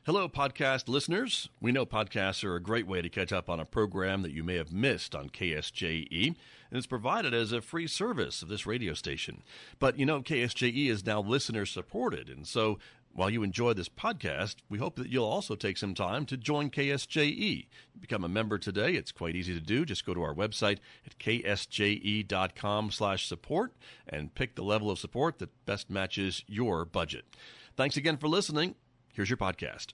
Hello, podcast listeners. We know podcasts are a great way to catch up on a program that you may have missed on KSJE, and it's provided as a free service of this radio station. But you know, KSJE is now listener-supported, and so while you enjoy this podcast, we hope that you'll also take some time to join KSJE. Become a member today. It's quite easy to do. Just go to our website at ksje.com/support and pick the level of support that best matches your budget. Thanks again for listening. Here's your podcast.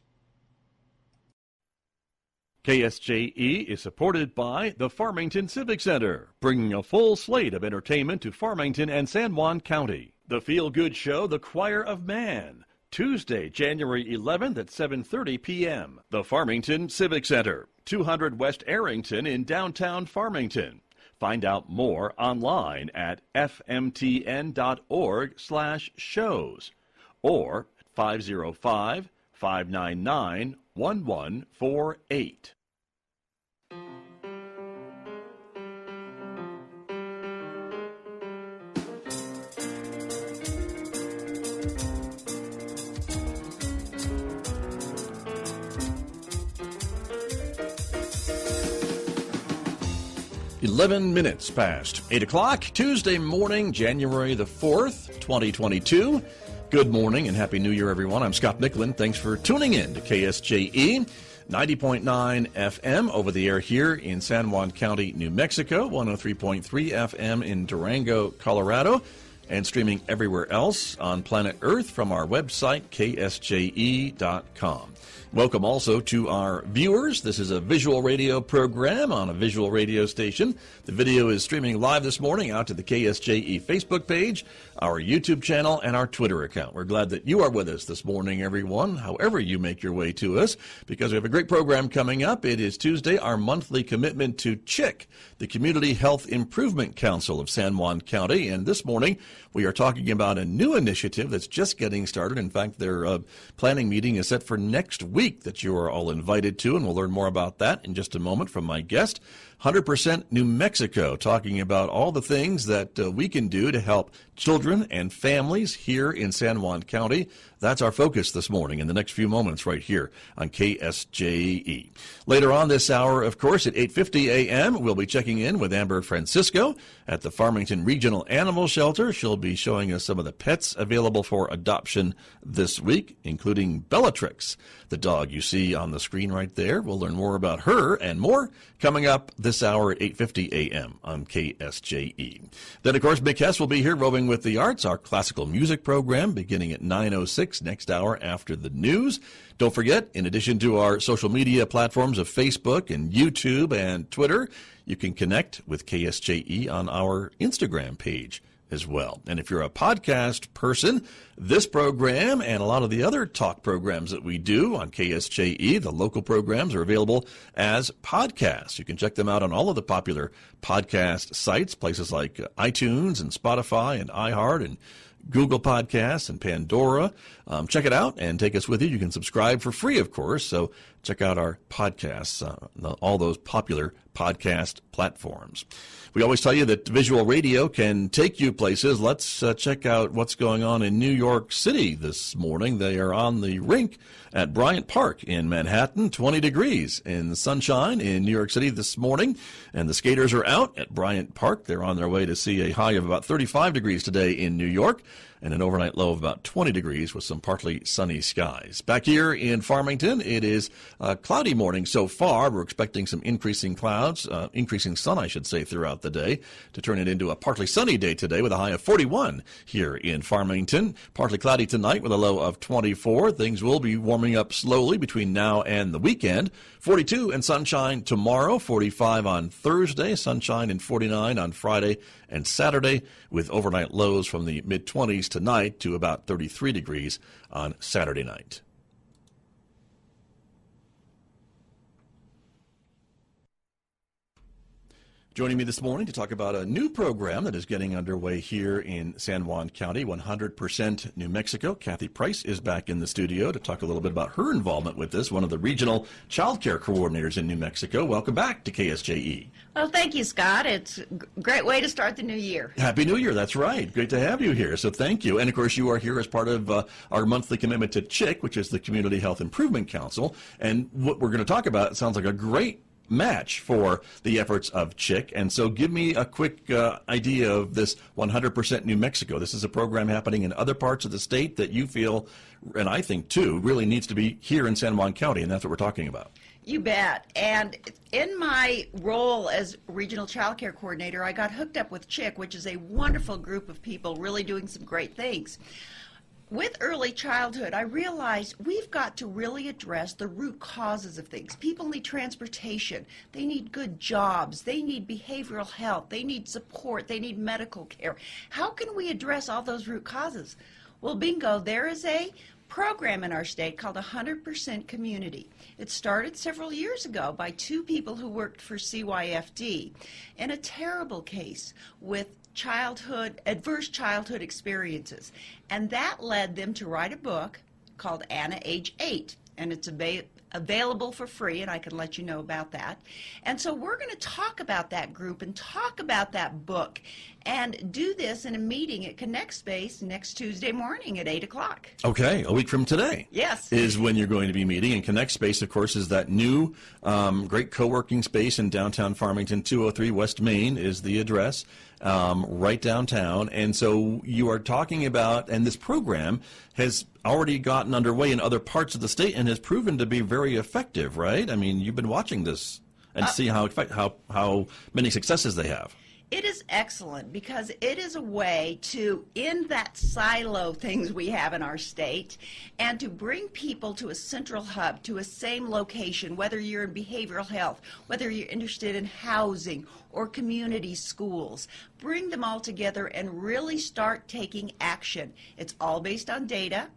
KSJE is supported by the Farmington Civic Center, bringing a full slate of entertainment to Farmington and San Juan County. The feel-good show, The Choir of Man, Tuesday, January 11th at 7:30 p.m. The Farmington Civic Center, 200 West Arrington in downtown Farmington. Find out more online at fmtn.org/shows or 505-599-1148. Minutes past 8 o'clock, Tuesday morning, January the 4th, 2022. Good morning and Happy New Year, everyone. I'm Scott Michlin. Thanks for tuning in to KSJE, 90.9 FM over the air here in San Juan County, New Mexico, 103.3 FM in Durango, Colorado, and streaming everywhere else on planet Earth from our website, ksje.com. Welcome also to our viewers. This is a visual radio program on a visual radio station. The video is streaming live this morning out to the KSJE Facebook page, our YouTube channel, and our Twitter account. We're glad that you are with us this morning, everyone, however you make your way to us, because we have a great program coming up. It is Tuesday, our monthly commitment to CHIC, the Community Health Improvement Council of San Juan County. And this morning, we are talking about a new initiative that's just getting started. In fact, their planning meeting is set for next week that you are all invited to, and we'll learn more about that in just a moment from my guest. 100% New Mexico, talking about all the things that we can do to help children and families here in San Juan County. That's our focus this morning in the next few moments right here on KSJE. Later on this hour, of course, at 8:50 a.m., we'll be checking in with Amber Francisco at the Farmington Regional Animal Shelter. She'll be showing us some of the pets available for adoption this week, including Bellatrix, the dog you see on the screen right there. We'll learn more about her and more coming up this hour at 8:50 a.m. on KSJE. Then, of course, Mick Hess will be here roving with the arts, our classical music program beginning at 9:06 next hour after the news. Don't forget, in addition to our social media platforms of Facebook and YouTube and Twitter, you can connect with KSJE on our Instagram page as well. And if you're a podcast person, this program and a lot of the other talk programs that we do on KSJE, the local programs, are available as podcasts. You can check them out on all of the popular podcast sites, places like iTunes and Spotify and iHeart and Google Podcasts and Pandora. Check it out and take us with you. You can subscribe for free, of course, so check out our podcasts, all those popular podcast platforms. We always tell you that visual radio can take you places. Let's check out what's going on in New York City this morning. They are on the rink at Bryant Park in Manhattan, 20 degrees in the sunshine in New York City this morning. And the skaters are out at Bryant Park. They're on their way to see a high of about 35 degrees today in New York and an overnight low of about 20 degrees with some partly sunny skies. Back here in Farmington, it is a cloudy morning so far. We're expecting some increasing clouds, increasing sun, I should say, throughout the day to turn it into a partly sunny day today with a high of 41 here in Farmington. Partly cloudy tonight with a low of 24. Things will be warming up slowly between now and the weekend. 42 and sunshine tomorrow, 45 on Thursday, sunshine and 49 on Friday and Saturday, with overnight lows from the mid-20s tonight to about 33 degrees on Saturday night. Joining me this morning to talk about a new program that is getting underway here in San Juan County, 100% New Mexico. Kathy Price is back in the studio to talk a little bit about her involvement with this, one of the regional child care coordinators in New Mexico. Welcome back to KSJE. Well, thank you, Scott. It's a great way to start the new year. Happy New Year. That's right. Great to have you here. So thank you. And, of course, you are here as part of our monthly commitment to CHIC, which is the Community Health Improvement Council. And what we're going to talk about sounds like a great match for the efforts of CHIC. And so give me a quick idea of this 100% New Mexico. This is a program happening in other parts of the state that you feel, and I think too, really needs to be here in San Juan County, and that's what we're talking about. You bet. And in my role as regional child care coordinator, I got hooked up with CHIC, which is a wonderful group of people really doing some great things. With early childhood, I realized we've got to really address the root causes of things. People need transportation. They need good jobs. They need behavioral health. They need support. They need medical care. How can we address all those root causes? Well, bingo, there is a program in our state called 100% Community. It started several years ago by two people who worked for CYFD in a terrible case with adverse childhood experiences. And that led them to write a book called Anna Age 8. And it's available for free, and I can let you know about that. And so we're going to talk about that group and talk about that book and do this in a meeting at Connect Space next Tuesday morning at 8 o'clock. Okay, a week from today. Yes. Is when you're going to be meeting. And Connect Space, of course, is that new great co-working space in downtown Farmington. 203 West Main is the address, right downtown. And so you are talking about, and this program has already gotten underway in other parts of the state and has proven to be very effective, right? I mean, you've been watching this and see how many successes they have. It is excellent because it is a way to end that silo things we have in our state and to bring people to a central hub, to a same location, whether you're in behavioral health, whether you're interested in housing or community schools. Bring them all together and really start taking action. It's all based on data.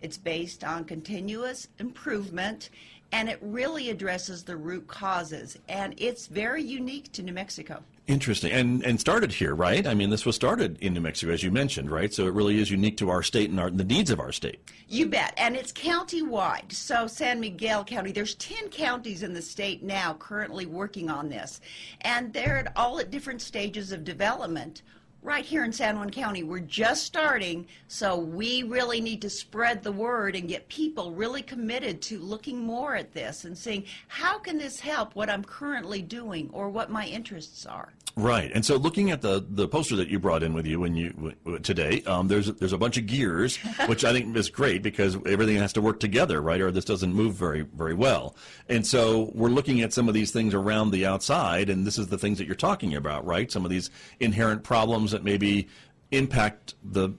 It's based on continuous improvement, and it really addresses the root causes, and it's very unique to New Mexico. Interesting. And started here, right? I mean, this was started in New Mexico, as you mentioned, right? So it really is unique to our state and the needs of our state. You bet. And it's county-wide. So San Miguel County, there's 10 counties in the state now currently working on this. And they're all at different stages of development. Right here in San Juan County, we're just starting, so we really need to spread the word and get people really committed to looking more at this and seeing how can this help what I'm currently doing or what my interests are. Right, and so looking at the poster that you brought in with you today, there's a bunch of gears, which I think is great because everything has to work together, right? Or this doesn't move very, very well. And so we're looking at some of these things around the outside, and this is the things that you're talking about, right? Some of these inherent problems that maybe impact the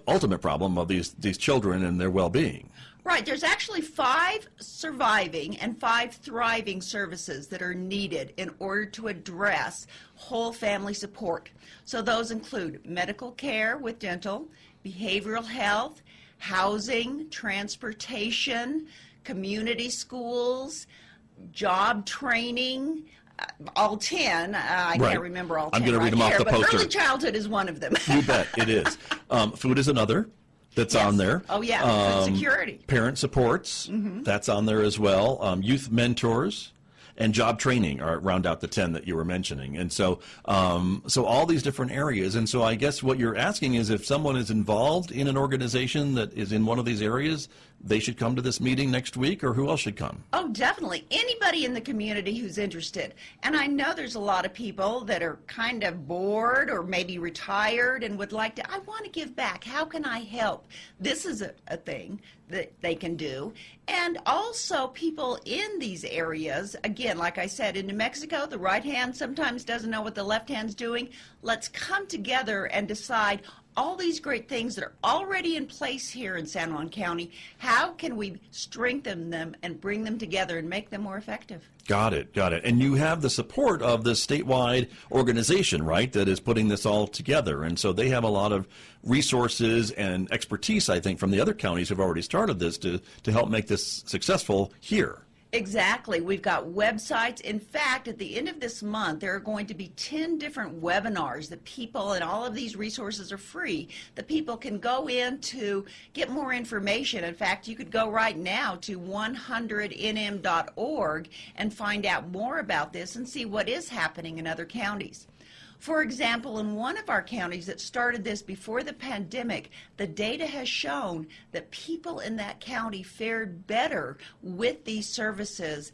ultimate problem of these children and their well-being. Right. There's actually 5 surviving and 5 thriving services that are needed in order to address whole family support. So those include medical care with dental, behavioral health, housing, transportation, community schools, job training, all 10. I can't remember all 10 I'm going to read them here, off the but poster. Early childhood is one of them. You bet, it is. Food is another. That's on there. Oh, yeah, food security. Parent supports, that's on there as well. Youth mentors and job training are round out the 10 that you were mentioning. And so so all these different areas. And so I guess what you're asking is if someone is involved in an organization that is in one of these areas, they should come to this meeting next week, or who else should come? Oh, definitely. Anybody in the community who's interested. And I know there's a lot of people that are kind of bored or maybe retired and would like to, I want to give back. How can I help? This is a thing that they can do. And also people in these areas, again, like I said, in New Mexico, the right hand sometimes doesn't know what the left hand's doing. Let's come together and decide all these great things that are already in place here in San Juan County. How can we strengthen them and bring them together and make them more effective? Got it, got it. And you have the support of this statewide organization, right, that is putting this all together. And so they have a lot of resources and expertise, I think, from the other counties who have already started this to help make this successful here. Exactly. We've got websites. In fact, at the end of this month, there are going to be 10 different webinars that people, and all of these resources are free, that people can go in to get more information. In fact, you could go right now to 100nm.org and find out more about this and see what is happening in other counties. For example, in one of our counties that started this before the pandemic, the data has shown that people in that county fared better with these services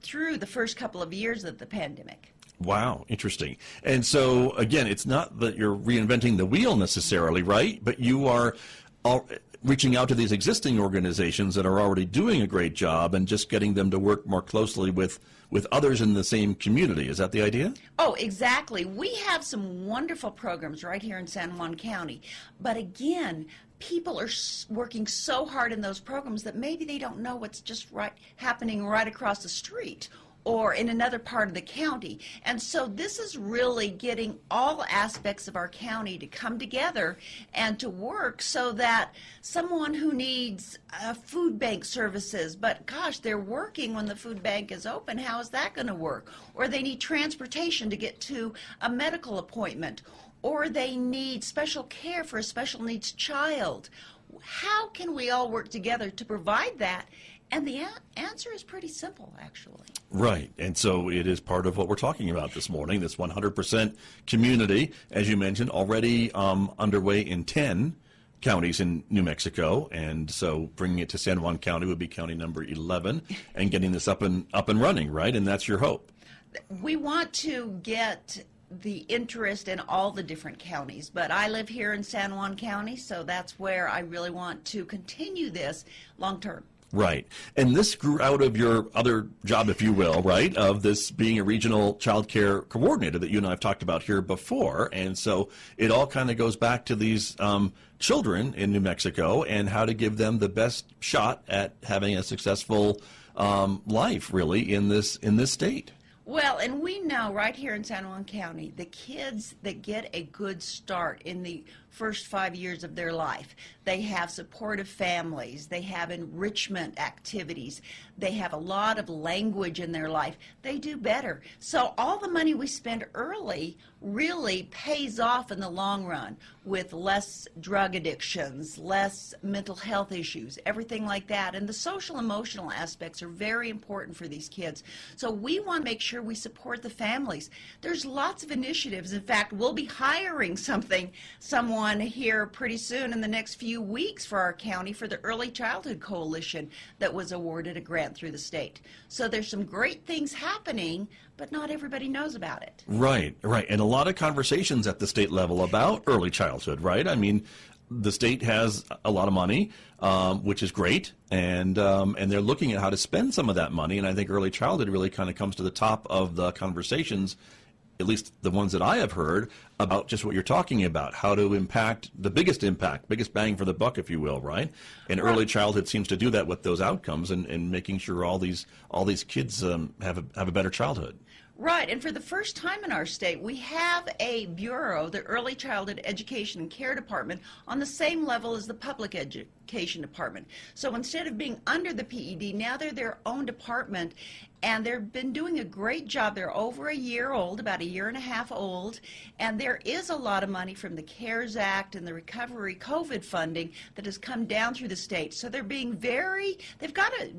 through the first couple of years of the pandemic. Wow, interesting. And so, again, it's not that you're reinventing the wheel necessarily, right? But you are reaching out to these existing organizations that are already doing a great job and just getting them to work more closely with others in the same community. Is that the idea? Oh, exactly. We have some wonderful programs right here in San Juan County. But again, people are working so hard in those programs that maybe they don't know what's just happening right across the street or in another part of the county. And so this is really getting all aspects of our county to come together and to work so that someone who needs food bank services, but gosh, they're working when the food bank is open, how is that going to work? Or they need transportation to get to a medical appointment, or they need special care for a special needs child. How can we all work together to provide that? And the answer is pretty simple, actually. Right. And so it is part of what we're talking about this morning, this 100% community, as you mentioned, already underway in 10 counties in New Mexico. And so bringing it to San Juan County would be county number 11 and getting this up and running, right? And that's your hope. We want to get the interest in all the different counties, but I live here in San Juan County, so that's where I really want to continue this long term. Right. And this grew out of your other job, if you will, right, of this being a regional child care coordinator that you and I have talked about here before. And so it all kind of goes back to these children in New Mexico and how to give them the best shot at having a successful life, really, in this state. Well, and we know right here in San Juan County, the kids that get a good start in the first 5 years of their life, they have supportive families, they have enrichment activities, they have a lot of language in their life, they do better. So all the money we spend early really pays off in the long run with less drug addictions, less mental health issues, everything like that. And the social emotional aspects are very important for these kids. So we want to make sure we support the families. There's lots of initiatives. In fact, we'll be hiring someone here pretty soon in the next few weeks for our county for the Early Childhood Coalition that was awarded a grant through the state. So there's some great things happening, but not everybody knows about it. Right, right. And a lot of conversations at the state level about early childhood, right? I mean, the state has a lot of money, which is great, and they're looking at how to spend some of that money. And I think early childhood really kind of comes to the top of the conversations, at least the ones that I have heard, about just what you're talking about, how to impact, biggest bang for the buck, if you will, right? And early childhood seems to do that with those outcomes and making sure all these kids have a better childhood. Right, and for the first time in our state, we have a bureau, the Early Childhood Education and Care Department, on the same level as the Public Education Department. So instead of being under the PED, now they're their own department, and they've been doing a great job. They're over a year old, about a year and a half old, and there is a lot of money from the CARES Act and the Recovery COVID funding that has come down through the state. So they're being they've got a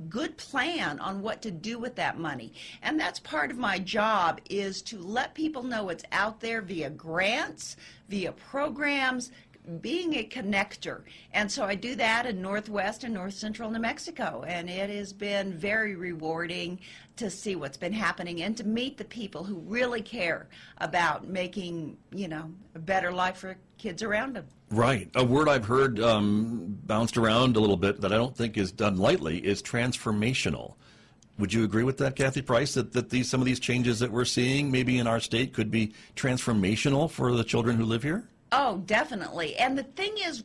good plan on what to do with that money. And that's part of my job, is to let people know what's out there via grants, via programs, being a connector. And so I do that in Northwest and North Central New Mexico, and it has been very rewarding to see what's been happening and to meet the people who really care about making, a better life for kids around them. Right. A word I've heard bounced around a little bit that I don't think is done lightly is transformational. Would you agree with that, Kathy Price, that some of these changes that we're seeing maybe in our state could be transformational for the children who live here? Oh, definitely. And the thing is,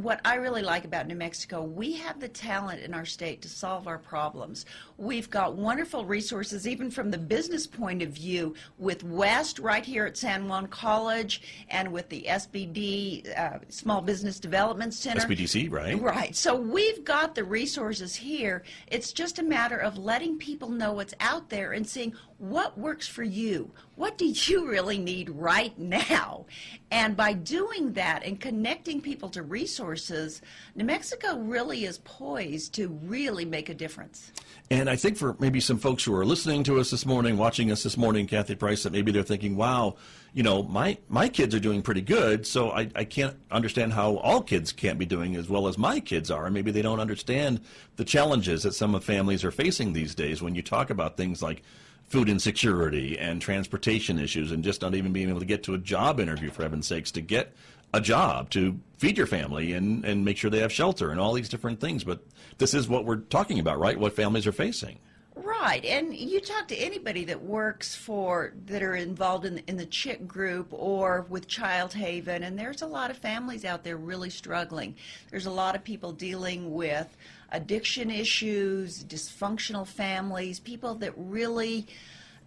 what I really like about New Mexico, we have the talent in our state to solve our problems. We've got wonderful resources, even from the business point of view, with West right here at San Juan College and with the SBD, Small Business Development Center. SBDC, right? Right. So we've got the resources here. It's just a matter of letting people know what's out there and seeing what works for you. What do you really need right now? And by doing that and connecting people to resources, New Mexico really is poised to really make a difference. And I think for maybe some folks who are listening to us this morning, watching us this morning, Kathy Price, that maybe they're thinking, wow, you know, my kids are doing pretty good, so I can't understand how all kids can't be doing as well as my kids are. And maybe they don't understand the challenges that some of families are facing these days when you talk about things like food insecurity and transportation issues and just not even being able to get to a job interview, for heaven's sakes, to get a job, to feed your family and make sure they have shelter and all these different things. But this is what we're talking about, right? What families are facing. Right, and you talk to anybody that works that are involved in the C.H.I.C group or with Child Haven, and there's a lot of families out there really struggling. There's a lot of people dealing with addiction issues, dysfunctional families, people that really,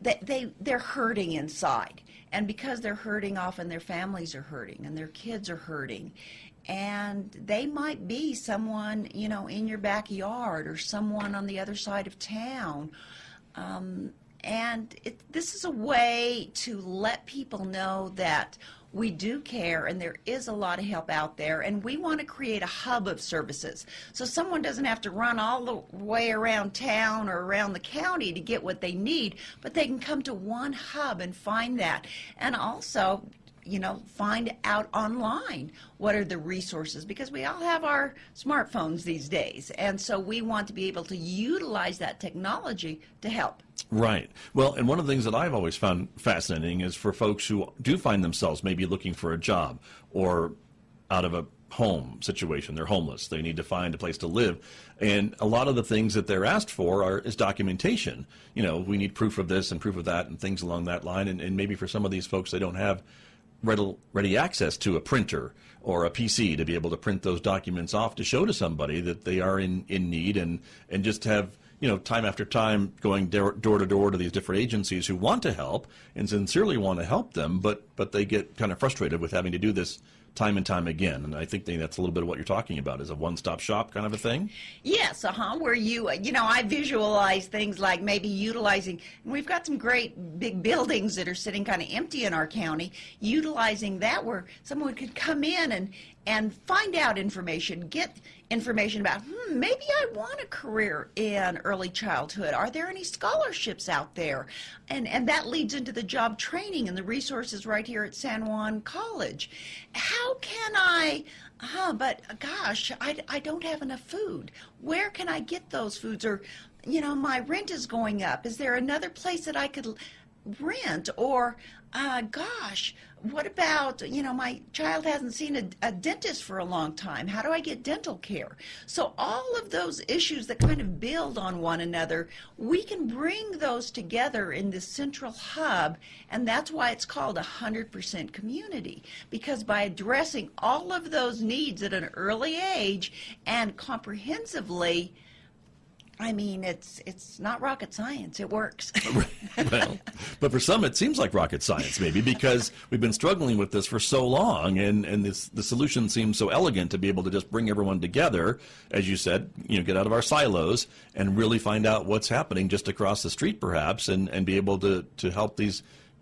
they're hurting inside. And because they're hurting, often their families are hurting and their kids are hurting. And they might be someone, you know, in your backyard or someone on the other side of town. This is a way to let people know that we do care and there is a lot of help out there, and we want to create a hub of services. So someone doesn't have to run all the way around town or around the county to get what they need, but they can come to one hub and find that. And also, you know, find out online what are the resources, because we all have our smartphones these days, and so we want to be able to utilize that technology to help. Right. Well, and one of the things that I've always found fascinating is for folks who do find themselves maybe looking for a job or out of a home situation. They're homeless. They need to find a place to live. And a lot of the things that they're asked for is documentation. You know, we need proof of this and proof of that and things along that line. And maybe for some of these folks, they don't have ready access to a printer or a PC to be able to print those documents off to show to somebody that they are in need, and just have, you know, time after time going door to door to these different agencies who want to help and sincerely want to help them, but they get kind of frustrated with having to do this time and time again. And I think that's a little bit of what you're talking about, is a one-stop shop kind of a thing. Yes, where you know, I visualize things like maybe utilizing, and we've got some great big buildings that are sitting kind of empty in our county, utilizing that where someone could come in and find out information, get information about, maybe I want a career in early childhood. Are there any scholarships out there? And that leads into the job training and the resources right here at San Juan College. How can I, but gosh, I don't have enough food. Where can I get those foods? Or, you know, my rent is going up. Is there another place that I could rent? Or, gosh, what about, you know, my child hasn't seen a dentist for a long time. How do I get dental care? So all of those issues that kind of build on one another, we can bring those together in this central hub, and that's why it's called 100% community, because by addressing all of those needs at an early age and comprehensively, I mean, it's not rocket science. It works. Well, but for some it seems like rocket science, maybe, because we've been struggling with this for so long, and the solution seems so elegant to be able to just bring everyone together, as you said, you know, get out of our silos and really find out what's happening just across the street, perhaps, and be able to help these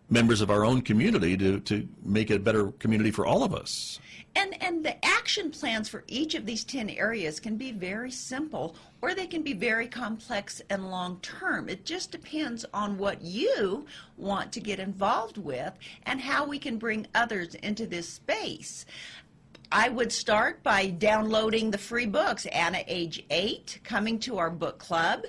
members of our own community to make it a better community for all of us. And the action plans for each of these 10 areas can be very simple, or they can be very complex and long-term. It just depends on what you want to get involved with and how we can bring others into this space. I would start by downloading the free books, Anna Age 8, coming to our book club.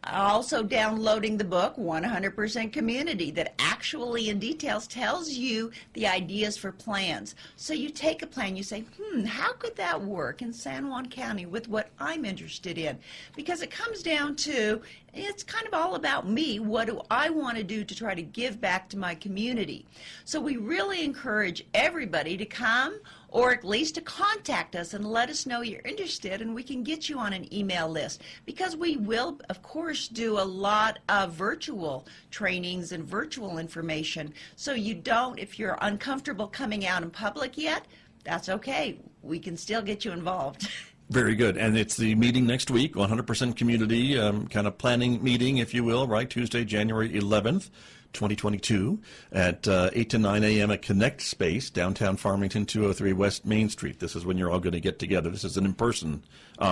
Also downloading the book 100% Community, that actually in details tells you the ideas for plans. So you take a plan, you say, how could that work in San Juan County with what I'm interested in? Because it comes down to, it's kind of all about me. What do I want to do to try to give back to my community? So we really encourage everybody to come, or at least to contact us and let us know you're interested, and we can get you on an email list, because we will, of course, do a lot of virtual trainings and virtual information. So you don't, if you're uncomfortable coming out in public yet, that's okay. We can still get you involved. Very good. And it's the meeting next week, 100% community kind of planning meeting, if you will, right? Tuesday, January 11th, 2022 at 8 to 9 a.m. at Connect Space, downtown Farmington, 203 West Main Street. This is when you're all going to get together. This is an in-person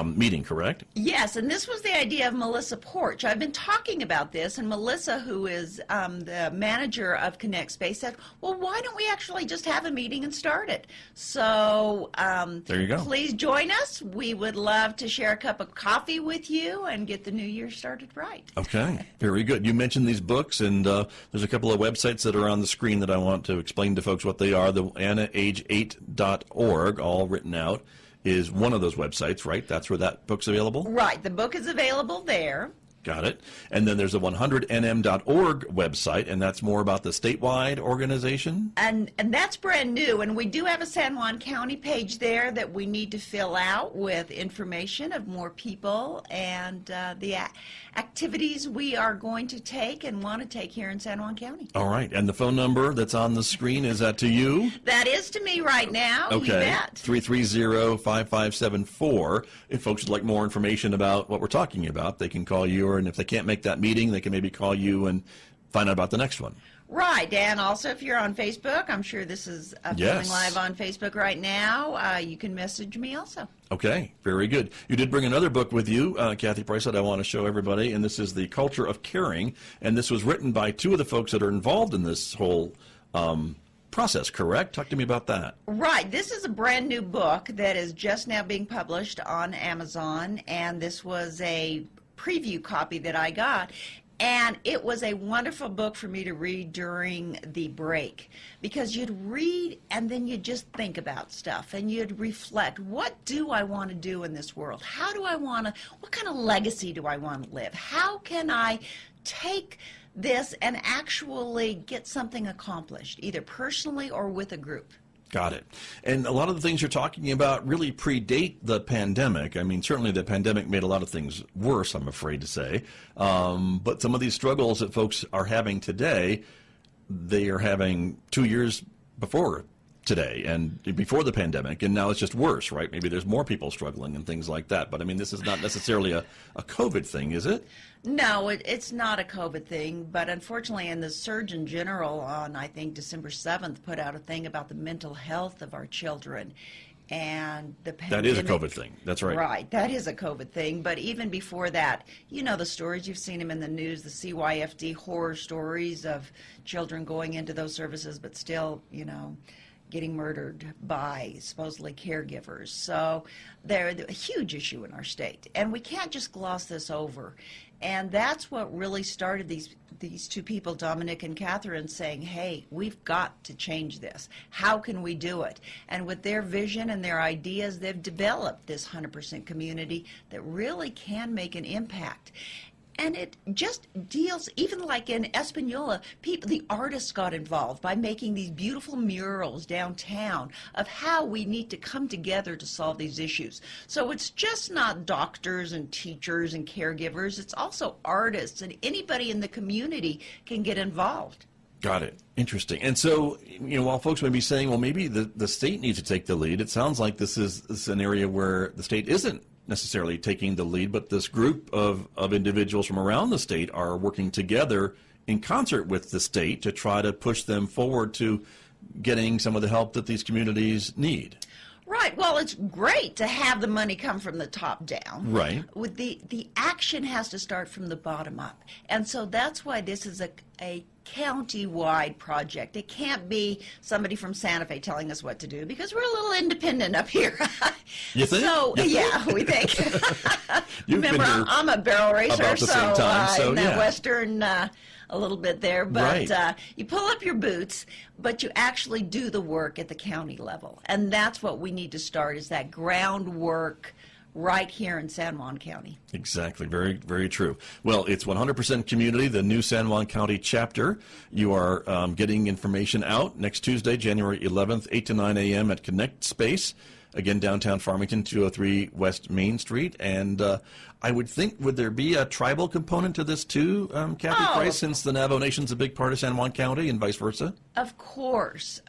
meeting, correct? Yes, and this was the idea of Melissa Porch. I've been talking about this, and Melissa, who is the manager of Connect Space, said, well, why don't we actually just have a meeting and start it? So there you go. Please join us. We would love to share a cup of coffee with you and get the new year started right. Okay, very good. You mentioned these books, and there's a couple of websites that are on the screen that I want to explain to folks what they are. The AnnaAge8.org, all written out, is one of those websites, right? That's where that book's available? Right. The book is available there. Got it. And then there's a 100nm.org website, and that's more about the statewide organization? And that's brand new, and we do have a San Juan County page there that we need to fill out with information of more people and the activities we are going to take and want to take here in San Juan County. All right. And the phone number that's on the screen, is that to you? That is to me right now. Okay. You bet. 330-5574. If folks would like more information about what we're talking about, they can call you, and if they can't make that meeting, they can maybe call you and find out about the next one. Right, and also if you're on Facebook, I'm sure this is going live on Facebook right now, you can message me also. Okay, very good. You did bring another book with you, Kathy Price, that I want to show everybody, and this is The Culture of Caring, and this was written by two of the folks that are involved in this whole process, correct? Talk to me about that. Right, this is a brand new book that is just now being published on Amazon, and this was a preview copy that I got. And it was a wonderful book for me to read during the break, because you'd read and then you'd just think about stuff and you'd reflect, what do I want to do in this world? How do I want to, what kind of legacy do I want to live? How can I take this and actually get something accomplished, either personally or with a group? Got it. And a lot of the things you're talking about really predate the pandemic. I mean, certainly the pandemic made a lot of things worse, I'm afraid to say. But some of these struggles that folks are having today, they are having 2 years before today and before the pandemic, and now it's just worse, right? Maybe there's more people struggling and things like that. But I mean, this is not necessarily a COVID thing, is it? No, it's not a COVID thing, but unfortunately, and the Surgeon General on, I think, December 7th put out a thing about the mental health of our children. And the pandemic, that is a COVID thing. That's right. Right, that is a COVID thing. But even before that, you know the stories, you've seen them in the news, the CYFD horror stories of children going into those services, but still, you know, getting murdered by supposedly caregivers. So they're a huge issue in our state, and we can't just gloss this over. And that's what really started these two people, Dominic and Catherine, saying, hey, we've got to change this. How can we do it? And with their vision and their ideas, they've developed this 100% community that really can make an impact. And it just deals, even like in Espanola, the artists got involved by making these beautiful murals downtown of how we need to come together to solve these issues. So it's just not doctors and teachers and caregivers, it's also artists, and anybody in the community can get involved. Got it. Interesting. And so, you know, while folks may be saying, well, maybe the state needs to take the lead, it sounds like this is an area where the state isn't necessarily taking the lead, but this group of individuals from around the state are working together in concert with the state to try to push them forward to getting some of the help that these communities need. Right. Well, it's great to have the money come from the top down. Right. With the action has to start from the bottom up. And so that's why this is a county-wide project. It can't be somebody from Santa Fe telling us what to do, because we're a little independent up here. You think? So, yeah, we think. Remember, I'm a barrel racer, about the same time, in that yeah. Western a little bit there. But right. You pull up your boots, but you actually do the work at the county level. And that's what we need to start, is that groundwork right here in San Juan County. Exactly. Very, very true. Well, it's 100% Community, the new San Juan County chapter. You are getting information out next Tuesday, January 11th, 8 to 9 a.m. at Connect Space. Again, downtown Farmington, 203 West Main Street. And I would think, would there be a tribal component to this too, Kathy Price, since the Navajo Nation's a big part of San Juan County and vice versa? Of course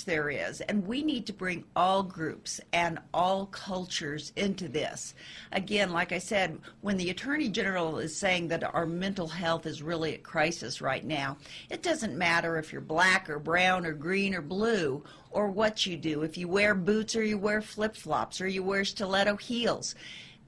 there is. And we need to bring all groups and all cultures into this. Again, like I said, when the Attorney General is saying that our mental health is really at crisis right now, it doesn't matter if you're black or brown or green or blue or what you do, if you wear boots or you wear flip-flops or you wear stiletto heels.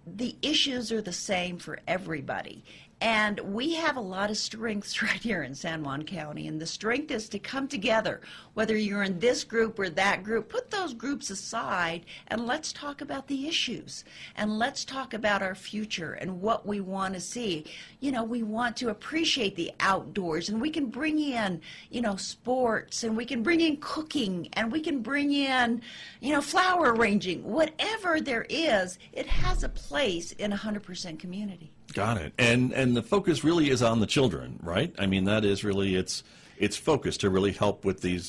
The issues are the same for everybody. And we have a lot of strengths right here in San Juan County, and the strength is to come together, whether you're in this group or that group. Put those groups aside and let's talk about the issues, and let's talk about our future and what we want to see. You know, we want to appreciate the outdoors, and we can bring in, you know, sports, and we can bring in cooking, and we can bring in, you know, flower arranging. Whatever there is, it has a place in 100% community. Got it. And the focus really is on the children, right? I mean, that is really its focus, to really help with the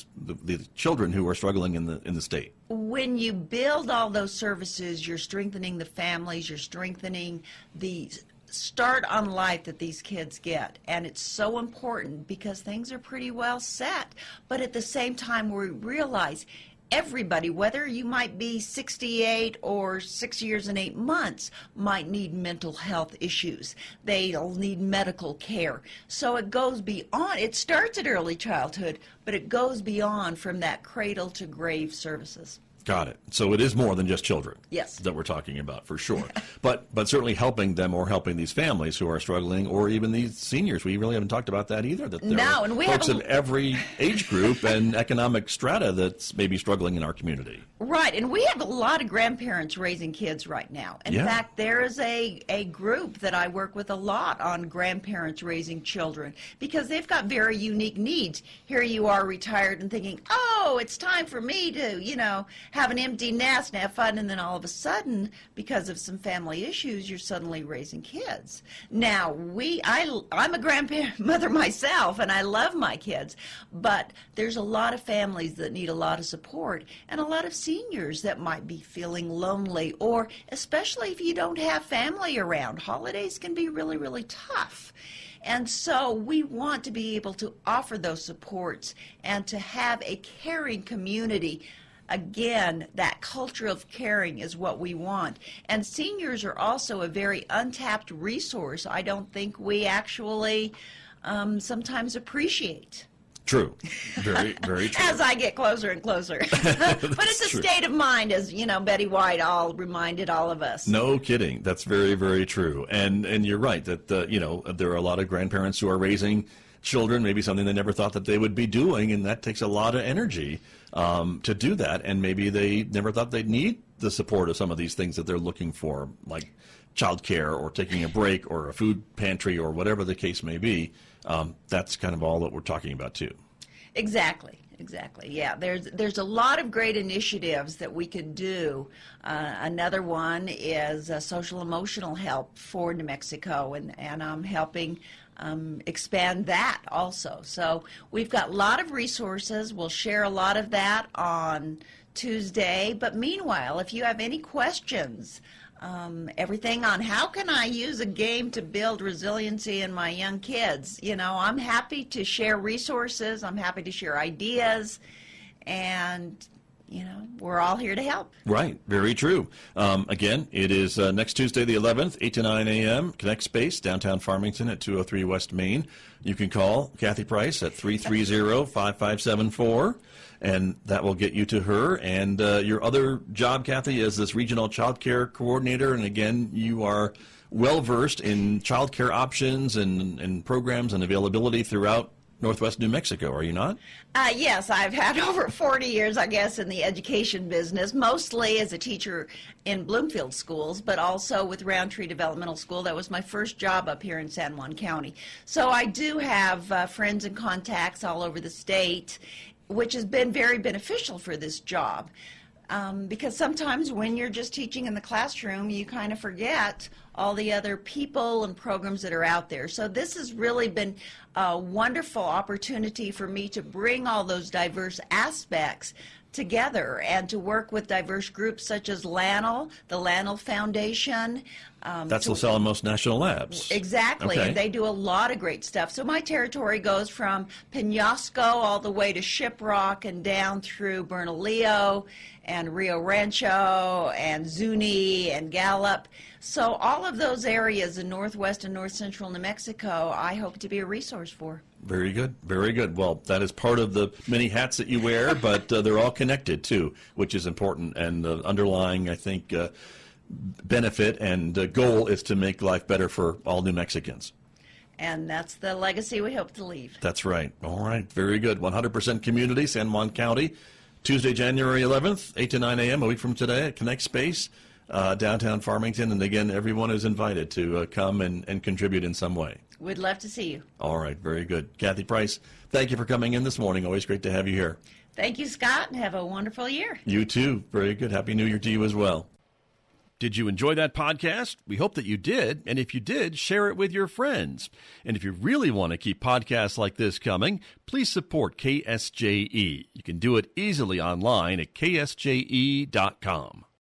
children who are struggling in the state. When you build all those services, you're strengthening the families, you're strengthening the start on life that these kids get. And it's so important because things are pretty well set. But at the same time, we realize everybody, whether you might be 68 or 6 years and 8 months, might need mental health issues. They'll need medical care. So it goes beyond. It starts at early childhood, but it goes beyond from that cradle to grave services. Got it. So it is more than just children. Yes. That we're talking about, for sure. but certainly helping them, or helping these families who are struggling, or even these seniors. We really haven't talked about that either. That there are and we folks have of every age group and economic strata that's maybe struggling in our community. Right, and we have a lot of grandparents raising kids right now. In fact, there is a group that I work with a lot on grandparents raising children, because they've got very unique needs. Here you are retired and thinking, oh, it's time for me to, you know, have an empty nest and have fun, and then all of a sudden, because of some family issues, you're suddenly raising kids. Now, I'm a grandmother myself, and I love my kids, but there's a lot of families that need a lot of support, and a lot of seniors that might be feeling lonely, or especially if you don't have family around. Holidays can be really, really tough. And so we want to be able to offer those supports and to have a caring community. Again, that culture of caring is what we want. And seniors are also a very untapped resource I don't think we actually sometimes appreciate. True. Very, very true. As I get closer and closer. But it's a state of mind, as, you know, Betty White reminded all of us. No kidding. That's very, very true. And you're right that, you know, there are a lot of grandparents who are raising children, maybe something they never thought that they would be doing, and that takes a lot of energy to do that, and maybe they never thought they'd need the support of some of these things that they're looking for, like childcare or taking a break or a food pantry or whatever the case may be. That's kind of all that we're talking about too. Exactly. Yeah, there's a lot of great initiatives that we could do. Another one is social emotional help for New Mexico, and I'm helping expand that also. So we've got a lot of resources. We'll share a lot of that on Tuesday. But meanwhile, if you have any questions, everything on how can I use a game to build resiliency in my young kids, you know, I'm happy to share resources. I'm happy to share ideas, and you know, we're all here to help. Right. Very true. Again, it is next Tuesday, the 11th, 8 to 9 a.m., Connect Space, downtown Farmington at 203 West Main. You can call Kathy Price at 330-5574, and that will get you to her. And your other job, Kathy, is this regional child care coordinator. And again, you are well-versed in child care options and programs and availability throughout Northwest New Mexico, are you not? Yes, I've had over 40 years, I guess, in the education business, mostly as a teacher in Bloomfield schools, but also with Roundtree Developmental School. That was my first job up here in San Juan County. So I do have friends and contacts all over the state, which has been very beneficial for this job. Because sometimes when you're just teaching in the classroom, you kind of forget all the other people and programs that are out there. So this has really been a wonderful opportunity for me to bring all those diverse aspects together and to work with diverse groups such as LANL, the LANL Foundation. That's Los Alamos National Labs. Exactly, Okay. and they do a lot of great stuff. So my territory goes from Penasco all the way to Shiprock and down through Bernalillo and Rio Rancho and Zuni and Gallup. So all of those areas in northwest and north central New Mexico, I hope to be a resource for. Very good, very good. Well, that is part of the many hats that you wear, but they're all connected too, which is important. And the underlying, I think, benefit and goal is to make life better for all New Mexicans. And that's the legacy we hope to leave. That's right. All right, very good. 100% community, San Juan County, Tuesday, January 11th, 8 to 9 a.m., a week from today at Connect Space, downtown Farmington. And again, everyone is invited to come and contribute in some way. We'd love to see you. All right, very good. Kathy Price, thank you for coming in this morning. Always great to have you here. Thank you, Scott, and have a wonderful year. You too. Very good. Happy New Year to you as well. Did you enjoy that podcast? We hope that you did. And if you did, share it with your friends. And if you really want to keep podcasts like this coming, please support KSJE. You can do it easily online at ksje.com.